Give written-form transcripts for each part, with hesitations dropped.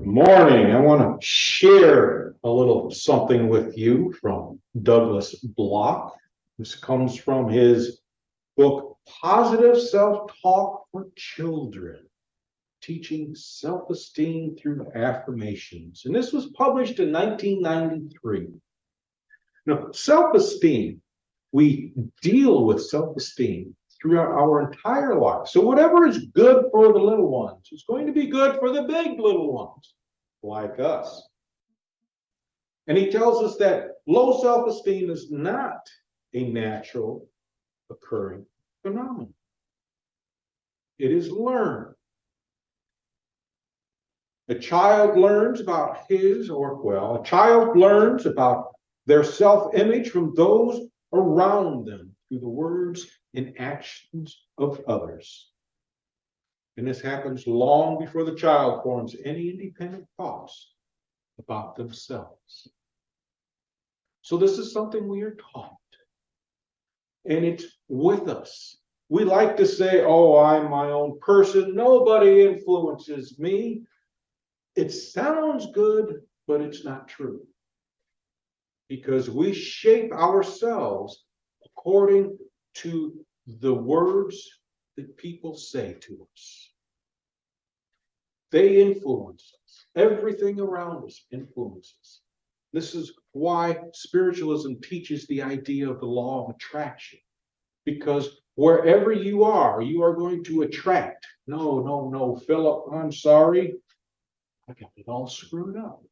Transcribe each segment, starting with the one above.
Morning. I want to share a little something with you from Douglas Block. This comes from his book, Positive Self-Talk for Children, Teaching Self-Esteem Through Affirmations. And this was published in 1993. Now, self-esteem, we deal with self-esteem throughout our entire life. So whatever is good for the little ones is going to be good for the big little ones, like us. And he tells us that low self-esteem is not a natural occurring phenomenon. It is learned. A child learns about a child learns about their self-image from those around them through the words and actions of others. And this happens long before the child forms any independent thoughts about themselves. So this is something we are taught. And it's with us. We like to say, oh, I'm my own person. Nobody influences me. It sounds good, but it's not true. Because we shape ourselves according to the words that people say to us. They influence us. Everything around us influences. This is why spiritualism teaches the idea of the law of attraction. Because wherever you are going to attract. No, Philip, I'm sorry. I got it all screwed up.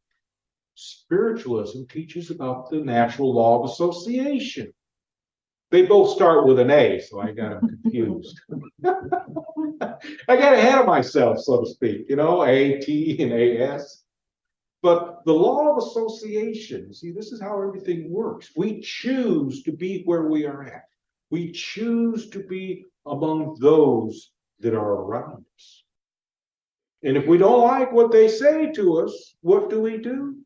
Spiritualism teaches about the natural law of association. They both start with an A, so I got them confused. I got ahead of myself, so to speak, A, T, and AS. But the law of association, see, this is how everything works. We choose to be where we are at. We choose to be among those that are around us. And if we don't like what they say to us, what do?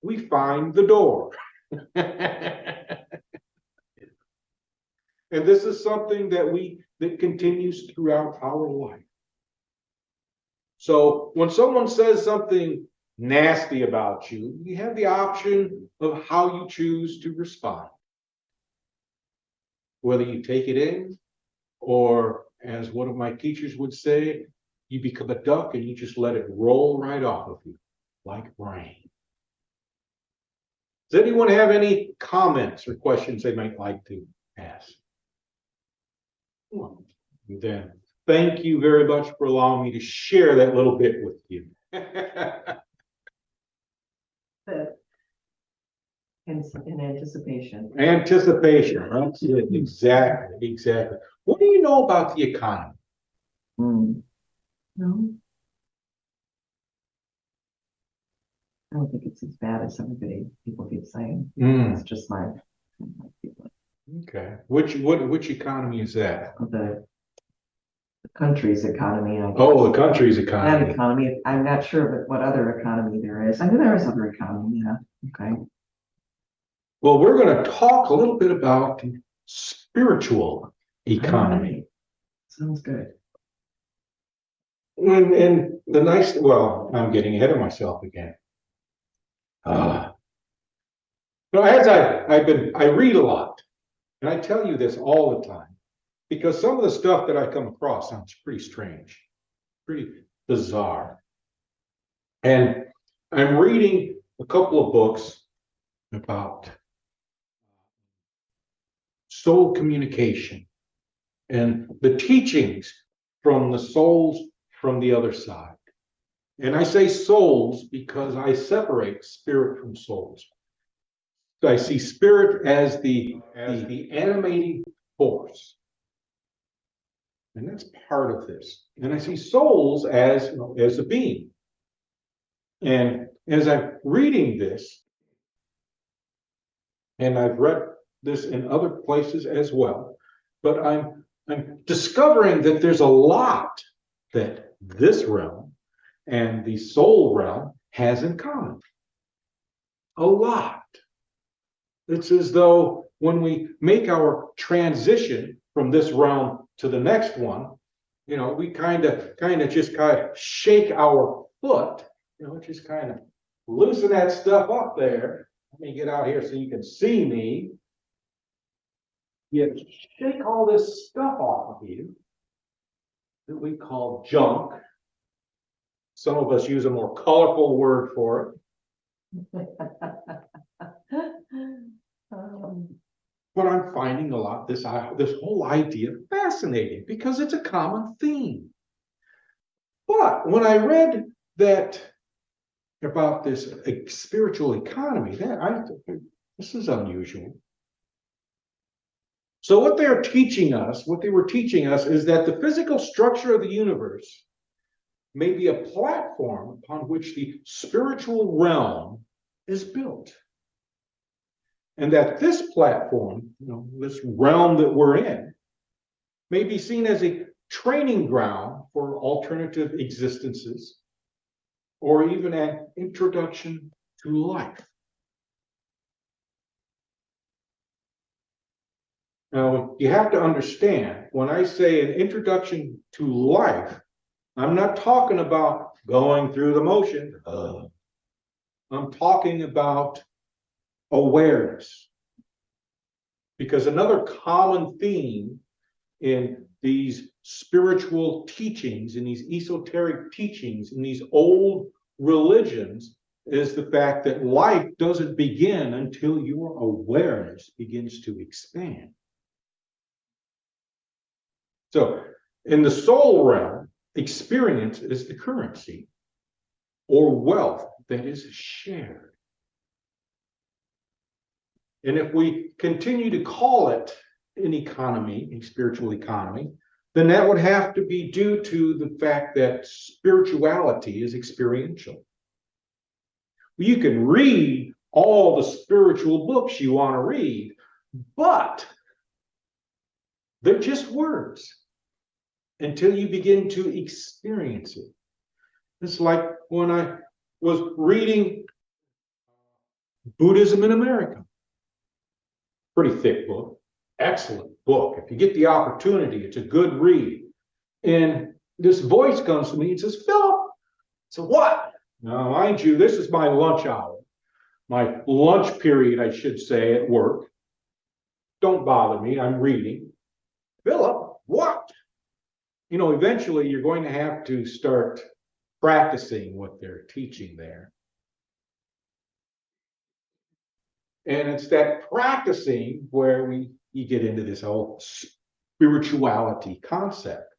We find the door. And this is something that continues throughout our life. So when someone says something nasty about you, you have the option of how you choose to respond. Whether you take it in, or as one of my teachers would say, you become a duck and you just let it roll right off of you like rain. Does anyone have any comments or questions they might like to ask? Well, then, thank you very much for allowing me to share that little bit with you. In anticipation. Anticipation, that's it. Exactly. What do you know about the economy? No. I don't think it's as bad as people keep saying. It's just my feeling. Okay. Which economy is that? The country's economy. I guess. Oh, the country's economy. That economy. I'm not sure what other economy there is. I know there is other economy. Yeah. Okay. Well, we're going to talk a little bit about the spiritual economy. Right. Sounds good. And I'm getting ahead of myself again. As I read a lot, and I tell you this all the time, because some of the stuff that I come across sounds pretty strange, pretty bizarre. And I'm reading a couple of books about soul communication and the teachings from the souls from the other side. And I say souls because I separate spirit from souls. I see spirit as the animating force. And that's part of this. And I see souls as a being. And as I'm reading this, and I've read this in other places as well, but I'm discovering that there's a lot that this realm and the soul realm has in common. A lot. It's as though when we make our transition from this realm to the next one, we kind of shake our foot, just kind of loosen that stuff up there. Let me get out here so you can see me. You shake all this stuff off of you that we call junk. Some of us use a more colorful word for it. But I'm finding a lot this whole idea fascinating because it's a common theme. But when I read that about this spiritual economy, this is unusual. So what they were teaching us is that the physical structure of the universe may be a platform upon which the spiritual realm is built. And that this platform, this realm that we're in, may be seen as a training ground for alternative existences, or even an introduction to life. Now, you have to understand, when I say an introduction to life, I'm not talking about going through the motion. I'm talking about awareness. Because another common theme in these spiritual teachings, in these esoteric teachings, in these old religions, is the fact that life doesn't begin until your awareness begins to expand. So, in the soul realm, experience is the currency or wealth that is shared. And if we continue to call it an economy, a spiritual economy, then that would have to be due to the fact that spirituality is experiential. You can read all the spiritual books you want to read, but they're just words until you begin to experience it. It's like when I was reading Buddhism in America. Pretty thick book, excellent book. If you get the opportunity, it's a good read. And this voice comes to me and says, Philip, so what? Now, mind you, this is my lunch hour, my lunch period, I should say, at work. Don't bother me, I'm reading. Philip, what? Eventually you're going to have to start practicing what they're teaching there. And it's that practicing where you get into this whole spirituality concept.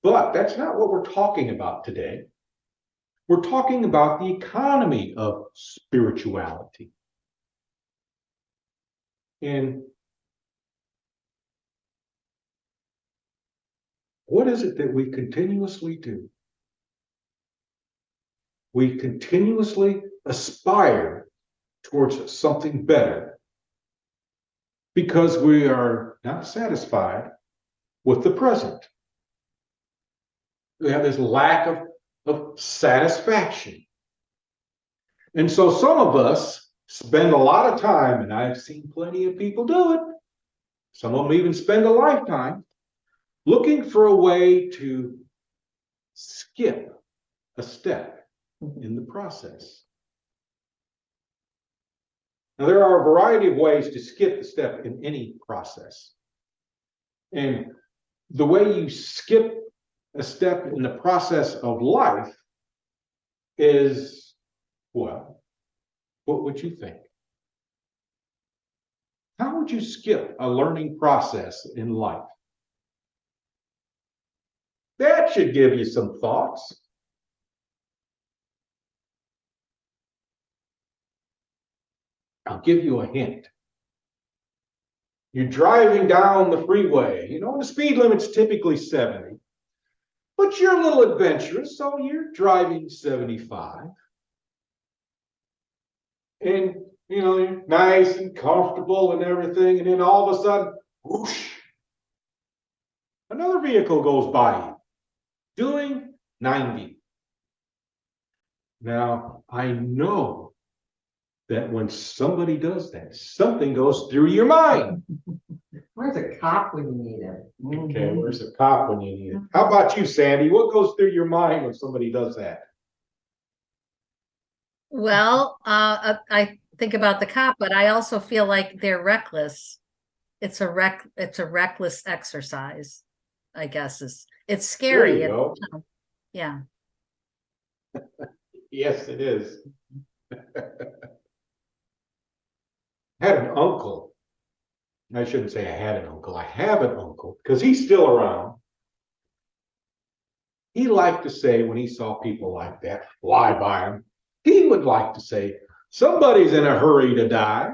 But that's not what we're talking about today. We're talking about the economy of spirituality. And what is it that we continuously do? We continuously aspire towards something better because we are not satisfied with the present. We have this lack of satisfaction. And so some of us spend a lot of time, and I've seen plenty of people do it, some of them even spend a lifetime, looking for a way to skip a step in the process. Now, there are a variety of ways to skip a step in any process. And the way you skip a step in the process of life is, well, what would you think? How would you skip a learning process in life? That should give you some thoughts. I'll give you a hint. You're driving down the freeway. The speed limit's typically 70. But you're a little adventurous, so you're driving 75. And, you're nice and comfortable and everything. And then all of a sudden, whoosh, another vehicle goes by you, doing 90. Now, I know that when somebody does that, something goes through your mind. Where's a cop when you need him? Okay, where's the cop when you need it? How about you, Sandy? What goes through your mind when somebody does that? Well, I think about the cop, but I also feel like they're reckless. It's a reckless exercise, I guess it's There scary. you go. Yeah. Yes, it is. I had an uncle. I shouldn't say I had an uncle. I have an uncle because he's still around. He liked to say when he saw people like that fly by him, he would like to say, somebody's in a hurry to die.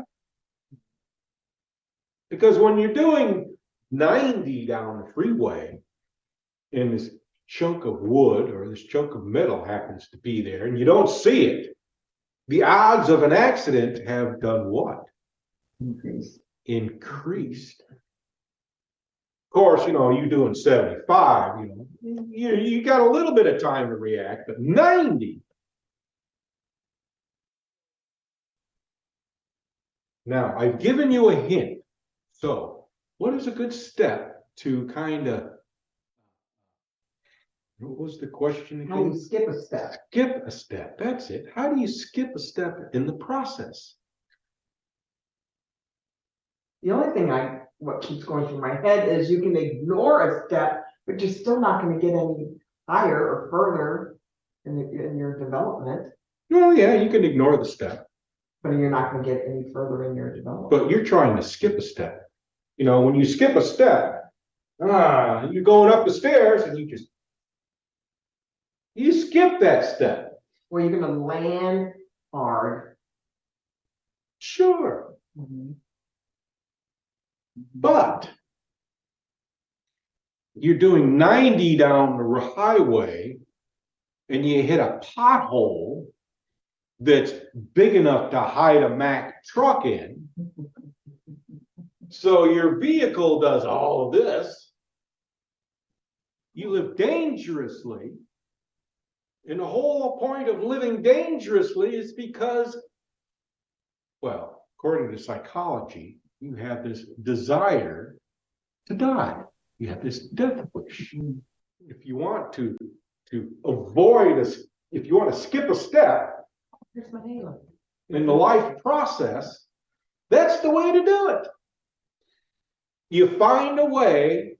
Because when you're doing 90 down the freeway and this chunk of wood or this chunk of metal happens to be there and you don't see it, the odds of an accident have done what? Increased. Of course, you doing 75, you got a little bit of time to react, but 90. Now, I've given you a hint. So, what is a good step to kind of, what was the question again? How do you skip a step? Skip a step. That's it. How do you skip a step in the process? The only thing what keeps going through my head is you can ignore a step, but you're still not going to get any higher or further in your development. Well, yeah, you can ignore the step, but you're not going to get any further in your development. but you're trying to skip a step. When you skip a step, you're going up the stairs and you skip that step. Well, you're going to land hard. Sure. But you're doing 90 down the highway and you hit a pothole that's big enough to hide a Mack truck in. So your vehicle does all of this. You live dangerously. And the whole point of living dangerously is because, well, according to psychology, you have this desire to die. You have this death wish. If you want to avoid if you want to skip a step in the life process, that's the way to do it. You find a way,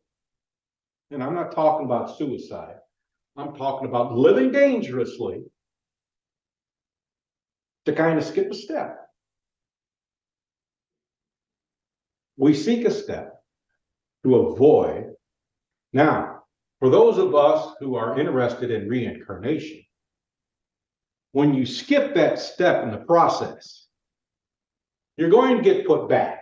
and I'm not talking about suicide. I'm talking about living dangerously to kind of skip a step. We seek a step to avoid. Now, for those of us who are interested in reincarnation, when you skip that step in the process, you're going to get put back.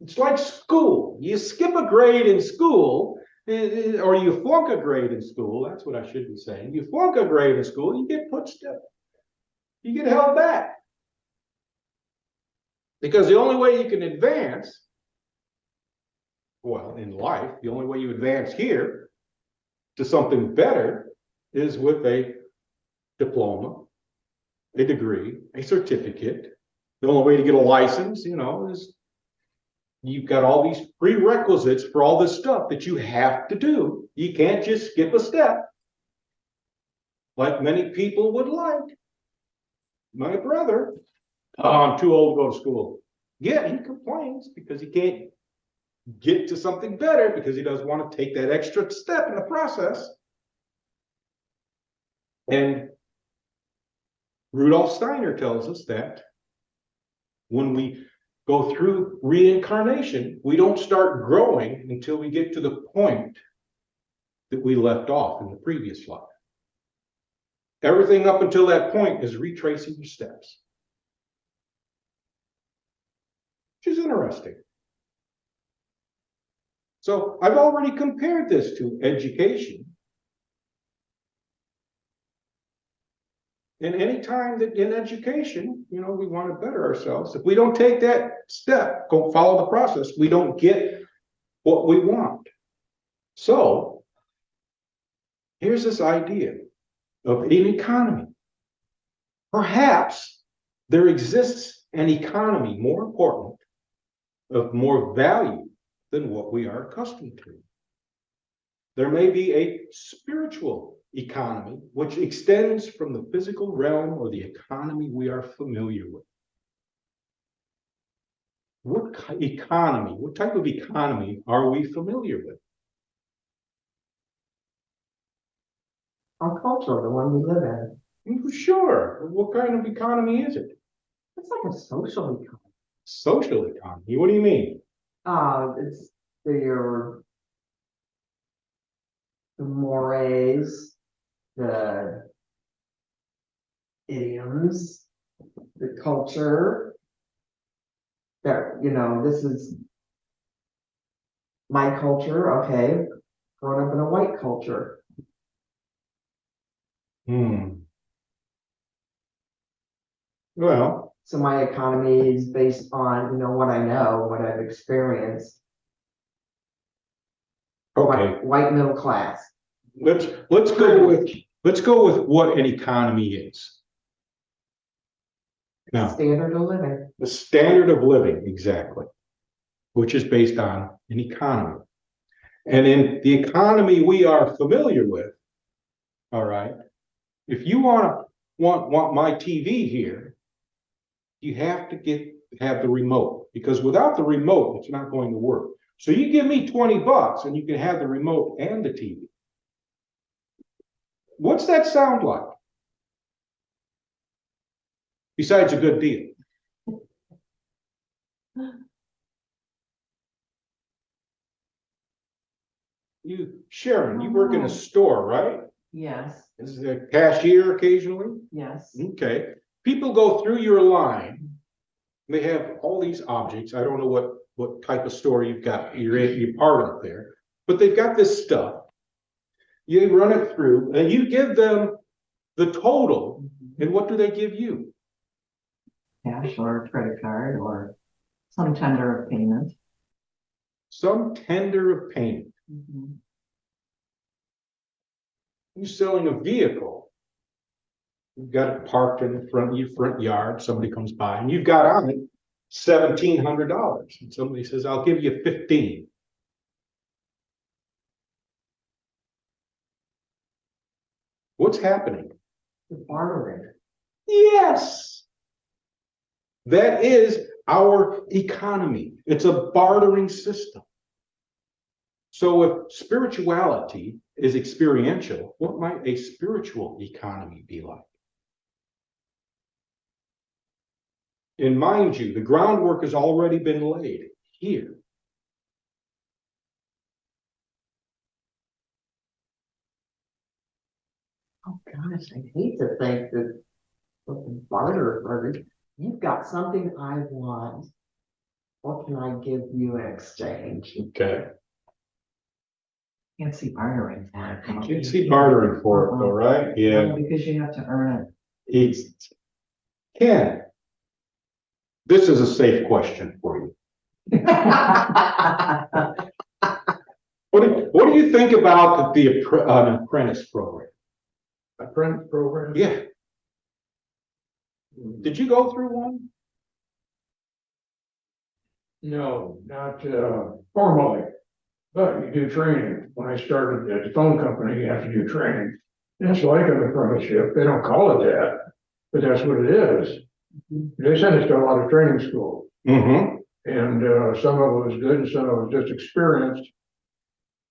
It's like school. You skip a grade in school, or you flunk a grade in school. That's what I should be saying. You flunk a grade in school, you get held back. Because the only way you can advance, well, in life, the only way you advance here to something better is with a diploma, a degree, a certificate. The only way to get a license, is you've got all these prerequisites for all this stuff that you have to do. You can't just skip a step like many people would like. My brother, I'm too old to go to school. Yeah, he complains because he can't get to something better because he doesn't want to take that extra step in the process. And Rudolf Steiner tells us that when we go through reincarnation, we don't start growing until we get to the point that we left off in the previous life. Everything up until that point is retracing your steps, which is interesting. So I've already compared this to education. And any time that in education, we want to better ourselves, if we don't take that step, go follow the process, we don't get what we want. So here's this idea of an economy. Perhaps there exists an economy more important, of more value than what we are accustomed to. There may be a spiritual economy which extends from the physical realm or the economy we are familiar with. What economy, what type of economy are we familiar with? Our culture, the one we live in. Sure. What kind of economy is it? It's like a social economy. Social economy. What do you mean? It's the mores, the idioms, the culture. That, this is my culture, okay, growing up in a white culture. Well, So my economy is based on, what I know, what I've experienced. okay. White middle class. Let's go with what an economy is. Now, Standard of living. the standard of living, exactly, which is based on an economy. And in the economy we are familiar with, all right, if you want my TV here, you have to have the remote, because without the remote, it's not going to work. So you give me $20 and you can have the remote and the TV. What's that sound like? Besides a good deal. Sharon, you work in a store, right? Yes, Is a cashier occasionally? yes. Okay. People go through your line. They have all these objects. I don't know what type of store you've got. You're part of there, but they've got this stuff. You run it through and you give them the total. And what do they give you? Cash or a credit card or some tender of payment. Some tender of payment. You're selling a vehicle. You've got it parked in front of your front yard. Somebody comes by and you've got on it $1,700. And somebody says, I'll give you 15. What's happening? The bartering. Yes. That is our economy. It's a bartering system. So if spirituality is experiential, what might a spiritual economy be like? And mind you, the groundwork has already been laid here. Oh gosh, I hate to think that with the barter, you've got something I want. What can I give you in exchange? Okay. Can't see bartering for it. You can see bartering for it though, right? Yeah. Well, because you have to earn it. It's Ken. This is a safe question for you. What do you think about an apprentice program? Apprentice program? Yeah. Did you go through one? No, not formally, but you do training. When I started at the phone company, you have to do training. And it's like an apprenticeship. They don't call it that, but that's what it is. They sent us to a lot of training school, Mm-hmm. and some of it was good, and some of it was just experienced.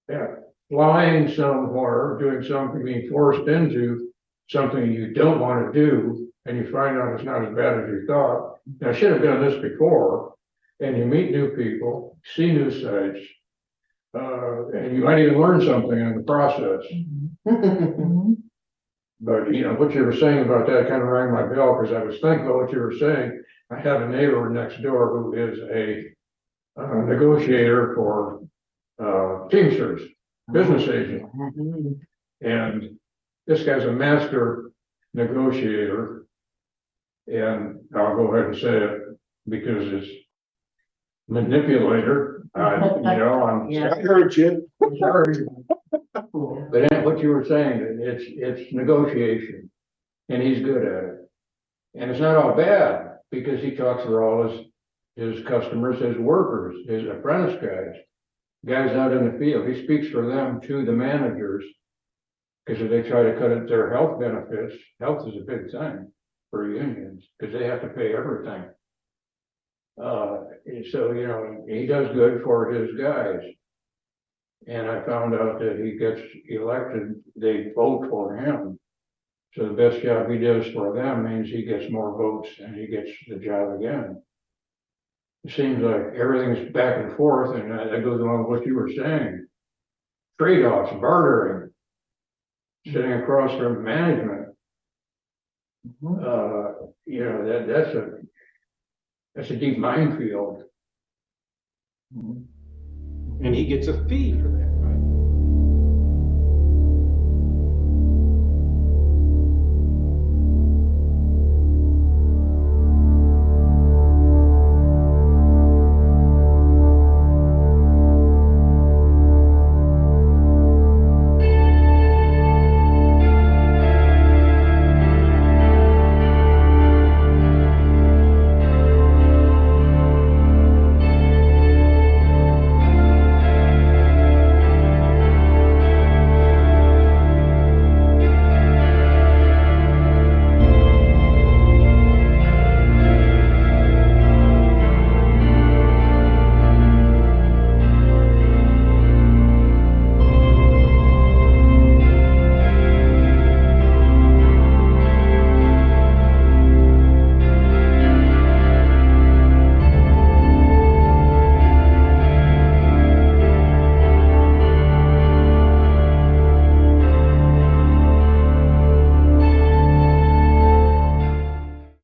Yeah, flying somewhere, doing something, being forced into something you don't want to do, and you find out it's not as bad as you thought. Now, I should have done this before, and you meet new people, see new sights, and you might even learn something in the process. But, what you were saying about that kind of rang my bell, because I was thinking about what you were saying. I have a neighbor next door who is a negotiator for Teamsters, business agent. And this guy's a master negotiator. And I'll go ahead and say it because it's manipulator, I'm Yeah. I heard you. sorry. But what you were saying, it's negotiation, and he's good at it. And it's not all bad. because he talks for all his customers, his workers, his apprentice guys out in the field. He speaks for them to the managers. Because they try to cut it their health benefits. Health is a big thing for unions, because they have to pay everything. So, you know, he does good for his guys. And I found out that he gets elected, they vote for him. So the best job he does for them means he gets more votes and he gets the job again. It seems like everything's back and forth, and that goes along with what you were saying. Trade-offs, bartering, sitting across from management. You know, that's a deep minefield. And he gets a fee for that.